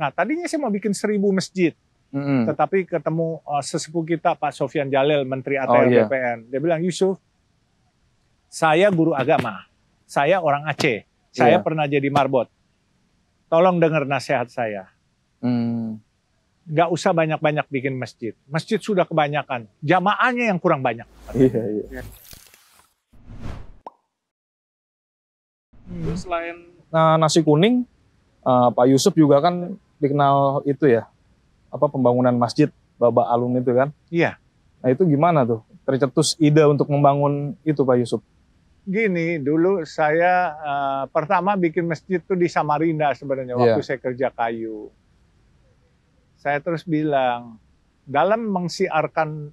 Nah, tadinya saya mau bikin 1000 masjid. Tetapi ketemu sesepuh kita, Pak Sofyan Jalil, Menteri ATR BPN. Dia bilang, Yusuf, saya guru agama. Saya orang Aceh. Saya pernah jadi marbot. Tolong dengar nasihat saya. Nggak usah banyak-banyak bikin masjid. Masjid sudah kebanyakan. Jamaahnya yang kurang banyak. Selain nasi kuning, Pak Yusuf juga kan dikenal itu ya, pembangunan masjid Baba Alun itu kan? Iya. Nah itu gimana tuh? Tercetus ide untuk membangun itu Pak Yusuf? Gini, dulu saya pertama bikin masjid tuh di Samarinda sebenarnya waktu saya kerja kayu. Saya terus bilang, dalam mensiarkan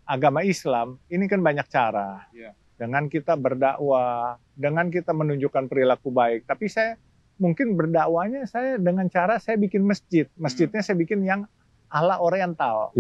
agama Islam, ini kan banyak cara. Dengan kita berdakwah, dengan kita menunjukkan perilaku baik. Tapi saya mungkin berdakwahnya saya dengan cara saya bikin masjid. Masjidnya saya bikin yang ala Oriental.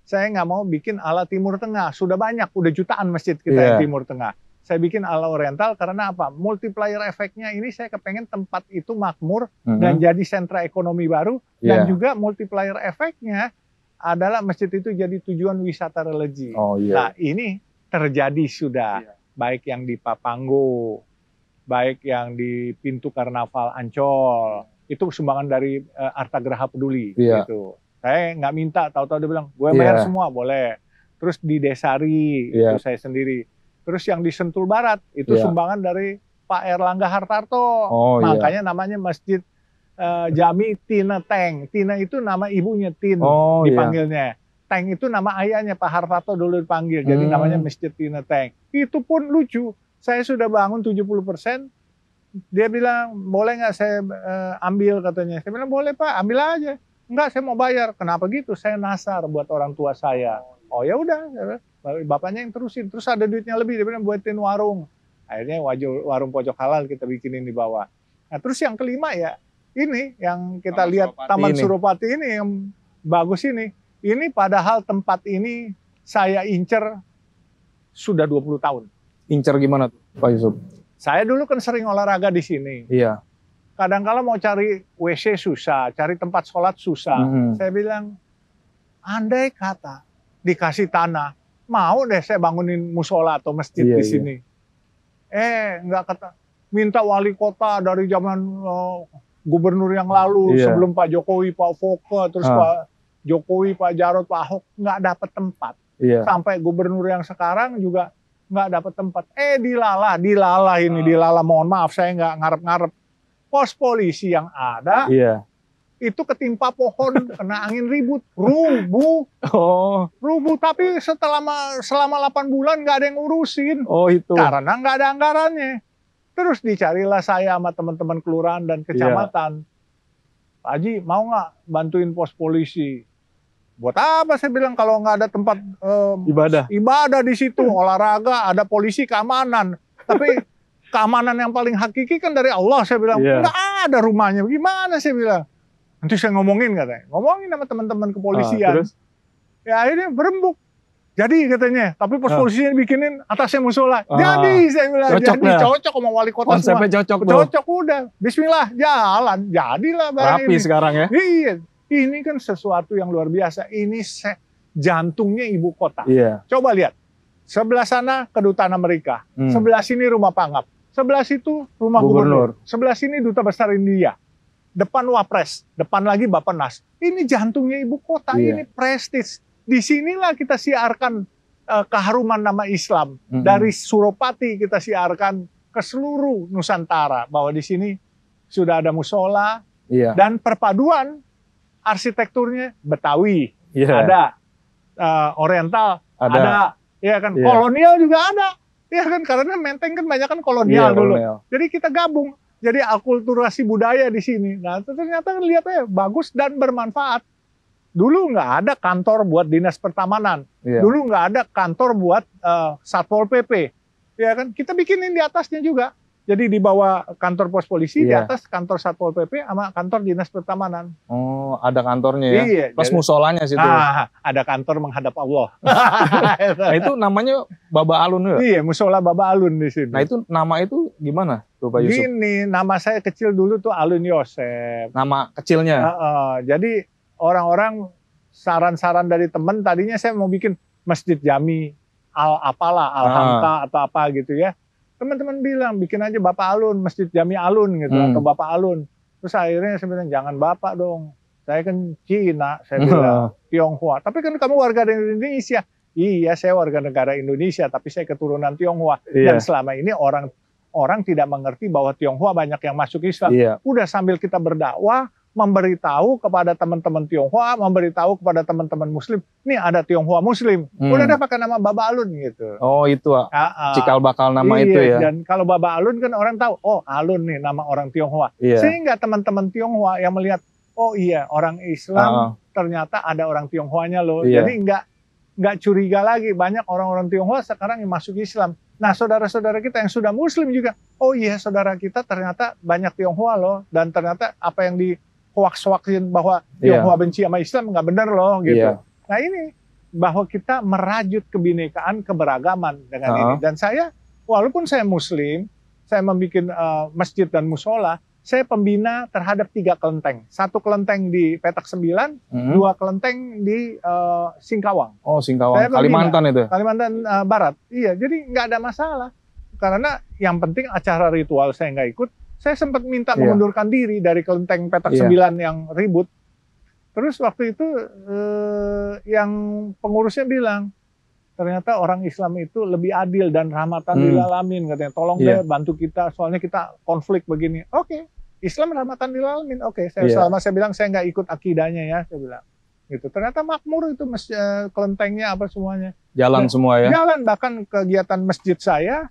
Saya nggak mau bikin ala Timur Tengah. Sudah banyak, udah jutaan masjid kita yang Timur Tengah. Saya bikin ala Oriental karena apa? Multiplier efeknya ini saya kepengen tempat itu makmur dan jadi sentra ekonomi baru. Dan juga multiplier efeknya adalah masjid itu jadi tujuan wisata religi. Nah ini terjadi sudah. Baik yang di Papanggo, baik yang di pintu Karnaval Ancol. Itu sumbangan dari Arta Graha Peduli. Gitu. Saya nggak minta, tahu-tahu dia bilang, gue bayar semua, boleh. Terus di Desari, itu saya sendiri. Terus yang di Sentul Barat, itu sumbangan dari Pak Erlangga Hartarto. Makanya namanya Masjid Jami Tina Teng. Tina itu nama ibunya, Tin, dipanggilnya. Teng itu nama ayahnya, Pak Hartarto dulu dipanggil. Jadi namanya Masjid Tina Teng. Itu pun lucu. Saya sudah bangun 70%. Dia bilang, boleh nggak saya ambil katanya. Saya bilang, boleh Pak, ambil aja. Enggak, saya mau bayar. Kenapa gitu? Saya nasar buat orang tua saya. Oh ya udah, bapaknya yang terusin. Terus ada duitnya lebih, dia bilang buatin warung. Akhirnya warung pojok halal kita bikinin di bawah. Nah terus yang kelima ya, ini yang kita lihat Taman Suropati ini yang bagus ini. Ini padahal tempat ini saya incer sudah 20 tahun. Incer gimana tuh Pak Yusuf? Saya dulu kan sering olahraga di sini. Kadang-kala mau cari WC susah, cari tempat sholat susah. Saya bilang, andai kata dikasih tanah, mau deh saya bangunin musola atau masjid di sini. Enggak kata, minta wali kota dari zaman gubernur yang lalu, sebelum Pak Jokowi, Pak Foke, terus Pak Jokowi, Pak Jarod, Pak Ahok, nggak dapat tempat. Sampai gubernur yang sekarang juga nggak dapat tempat. Dilala ini, dilala. Mohon maaf, saya nggak ngarep-ngarep. Pos polisi yang ada, itu ketimpa pohon, kena angin ribut, rubuh. Rubuh, tapi selama 8 bulan nggak ada yang ngurusin. Karena nggak ada anggarannya. Terus dicarilah saya sama teman-teman kelurahan dan kecamatan. Pak Haji, mau nggak bantuin pos polisi? Buat apa saya bilang kalau nggak ada tempat ibadah di situ, olahraga, ada polisi keamanan. Tapi keamanan yang paling hakiki kan dari Allah, saya bilang. Nggak ada rumahnya, gimana saya bilang. Nanti saya ngomongin katanya. Ngomongin sama teman-teman kepolisian. Ya akhirnya berembuk. Jadi katanya, tapi pos polisinya bikinin atasnya musola. Jadi saya bilang, cocok sama wali kota konsepnya semua. Cocok udah. Bismillah, jalan. Jadilah barang rapi ini. Sekarang ya. Iya. Ini kan sesuatu yang luar biasa. Ini jantungnya ibu kota. Coba lihat. Sebelah sana kedutaan Amerika. Sebelah sini rumah Pangap. Sebelah situ rumah gubernur. Sebelah sini duta besar India. Depan Wapres. Depan lagi Bappenas. Ini jantungnya ibu kota. Ini prestis. Disinilah kita siarkan keharuman nama Islam. Dari Suropati kita siarkan ke seluruh Nusantara. Bahwa di sini sudah ada musola. Dan perpaduan arsitekturnya Betawi. Ada. Oriental. Ada. Ya kan, kolonial juga ada. Ya kan, karena Menteng kan banyak kan kolonial dulu. Jadi kita gabung. Jadi akulturasi budaya di sini. Nah ternyata lihat aja bagus dan bermanfaat. Dulu nggak ada kantor buat dinas pertamanan. Dulu nggak ada kantor buat Satpol PP. Ya kan, kita bikinin di atasnya juga. Jadi di bawah kantor pos polisi, di Iya. atas kantor Satpol PP sama kantor Dinas Pertamanan. Oh, ada kantornya ya. Iya. Plus jadi- musolanya situ. ada kantor menghadap Allah. Nah, itu namanya Baba Alun ya? Iya, musola Baba Alun di sini. Nah, itu nama itu gimana tuh Pak Yusuf? Gini, nama saya kecil dulu tuh Alun Yosef. Nama kecilnya? Jadi orang-orang saran-saran dari temen, tadinya saya mau bikin masjid jami, Al-Hamka atau apa gitu ya. Teman-teman bilang, bikin aja Bapak Alun, masjid jami Alun gitu, atau Bapak Alun. Terus akhirnya saya bilang, jangan Bapak dong. Saya kan Cina, saya bilang, Tionghoa. Tapi kan kamu warga Indonesia. Iya, saya warga negara Indonesia, tapi saya keturunan Tionghoa. Iya. Dan selama ini orang tidak mengerti bahwa Tionghoa banyak yang masuk Islam. Iya. Udah sambil kita berdakwah, memberitahu kepada teman-teman Tionghoa, memberitahu kepada teman-teman Muslim, nih ada Tionghoa Muslim. Udah ada pakai nama Baba Alun gitu. Oh, itu cikal bakal nama itu ya. Dan kalau Baba Alun kan orang tahu, oh Alun nih nama orang Tionghoa. Iya. Sehingga teman-teman Tionghoa yang melihat, oh iya orang Islam ternyata ada orang Tionghoanya loh. Iya. Jadi nggak curiga lagi, banyak orang-orang Tionghoa sekarang yang masuk Islam. Nah, saudara-saudara kita yang sudah Muslim juga, oh iya saudara kita ternyata banyak Tionghoa loh, dan ternyata apa yang di hoax-hoaxin bahwa Tionghoa benci sama Islam nggak benar loh gitu. Iya. Nah ini bahwa kita merajut kebinekaan, keberagaman dengan ini. Dan saya, walaupun saya Muslim, saya membuat masjid dan musola, saya pembina terhadap 3 kelenteng. 1 kelenteng di Petak 9, 2 kelenteng di Singkawang. Oh, Singkawang, Kalimantan itu? Kalimantan Barat. Iya, jadi nggak ada masalah. Karena yang penting acara ritual saya nggak ikut. Saya sempat minta mengundurkan diri dari kelenteng Petak 9 yang ribut. Terus waktu itu yang pengurusnya bilang, ternyata orang Islam itu lebih adil dan rahmatan lil alamin katanya. Tolong deh bantu kita, soalnya kita konflik begini. Oke, Islam rahmatan lil alamin. Oke, selama saya bilang saya nggak ikut akidahnya ya, saya bilang. Gitu. Ternyata makmur itu kelentengnya apa semuanya. Jalan semua ya? Jalan, bahkan kegiatan masjid saya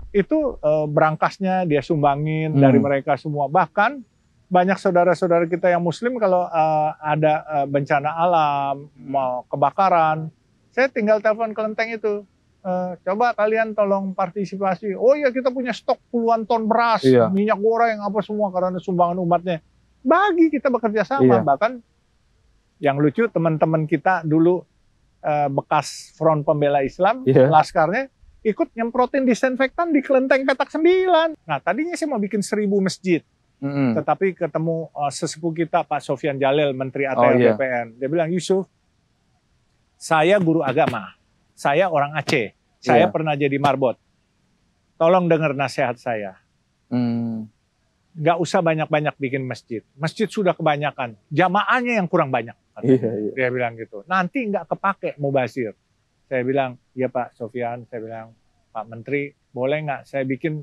itu berangkasnya dia sumbangin dari mereka semua. Bahkan banyak saudara-saudara kita yang Muslim kalau ada bencana alam, mau kebakaran, saya tinggal telepon kelenteng itu. Coba kalian tolong partisipasi. Oh iya, kita punya stok puluhan ton beras, minyak goreng, apa semua karena sumbangan umatnya. Bagi kita bekerja sama. Bahkan yang lucu teman-teman kita dulu bekas Front Pembela Islam, laskarnya, ikut nyemprotin disinfektan di kelenteng Petak 9. Nah, tadinya saya mau bikin 1000 masjid. Tetapi ketemu sesepuh kita, Pak Sofyan Jalil, Menteri ATR BPN. Dia bilang, Yusuf, saya guru agama. Saya orang Aceh. Saya pernah jadi marbot. Tolong dengar nasihat saya. Nggak usah banyak-banyak bikin masjid. Masjid sudah kebanyakan. Jamaahnya yang kurang banyak. Dia bilang gitu. Nanti nggak kepake mubazir. Saya bilang, iya Pak Sofyan, saya bilang, Pak Menteri, boleh nggak saya bikin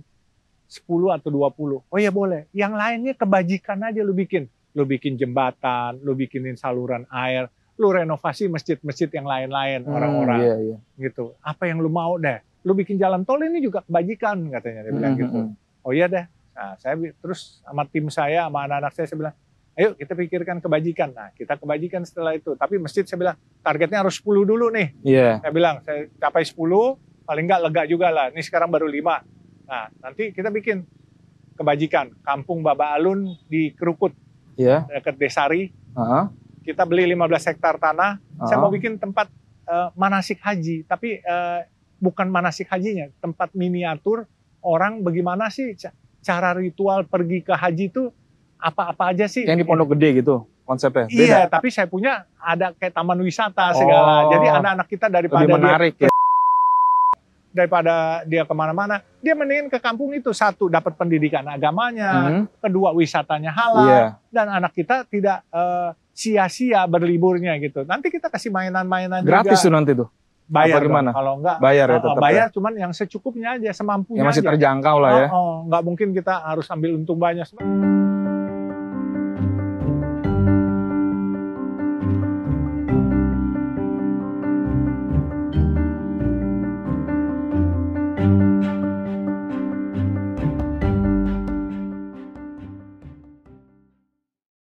10 atau 20? Oh ya boleh. Yang lainnya kebajikan aja lu bikin. Lu bikin jembatan, lu bikinin saluran air, lu renovasi masjid-masjid yang lain-lain orang-orang. Gitu. Apa yang lu mau deh. Lu bikin jalan tol ini juga kebajikan katanya. Dia bilang gitu. Oh iya deh. Nah, saya terus sama tim saya, sama anak-anak saya bilang, ayo kita pikirkan kebajikan. Nah, kita kebajikan setelah itu. Tapi masjid saya bilang, targetnya harus 10 dulu nih. Saya bilang, saya capai 10, paling nggak lega juga lah. Ini sekarang baru 5. Nah, nanti kita bikin kebajikan. Kampung Baba Alun di Kerukut, dekat Desari. Kita beli 15 hektar tanah. Saya mau bikin tempat manasik haji. Tapi bukan manasik hajinya, tempat miniatur orang bagaimana sih cara ritual pergi ke haji itu, apa-apa aja sih? Yang di Pondok Gede gitu konsepnya? Beda. Iya, tapi saya punya ada kayak taman wisata segala. Jadi anak-anak kita daripada lebih menarik daripada dia kemana-mana, dia mendingin ke kampung itu. 1, dapat pendidikan agamanya, 2, wisatanya halal, dan anak kita tidak sia-sia berliburnya gitu. Nanti kita kasih mainan-mainan gratis juga. Tuh nanti tuh? Bayar gimana? Kalau enggak bayar ya tetap bayar, cuman yang secukupnya aja, semampunya yang masih aja. Terjangkau lah ya. Nggak mungkin kita harus ambil untung banyak.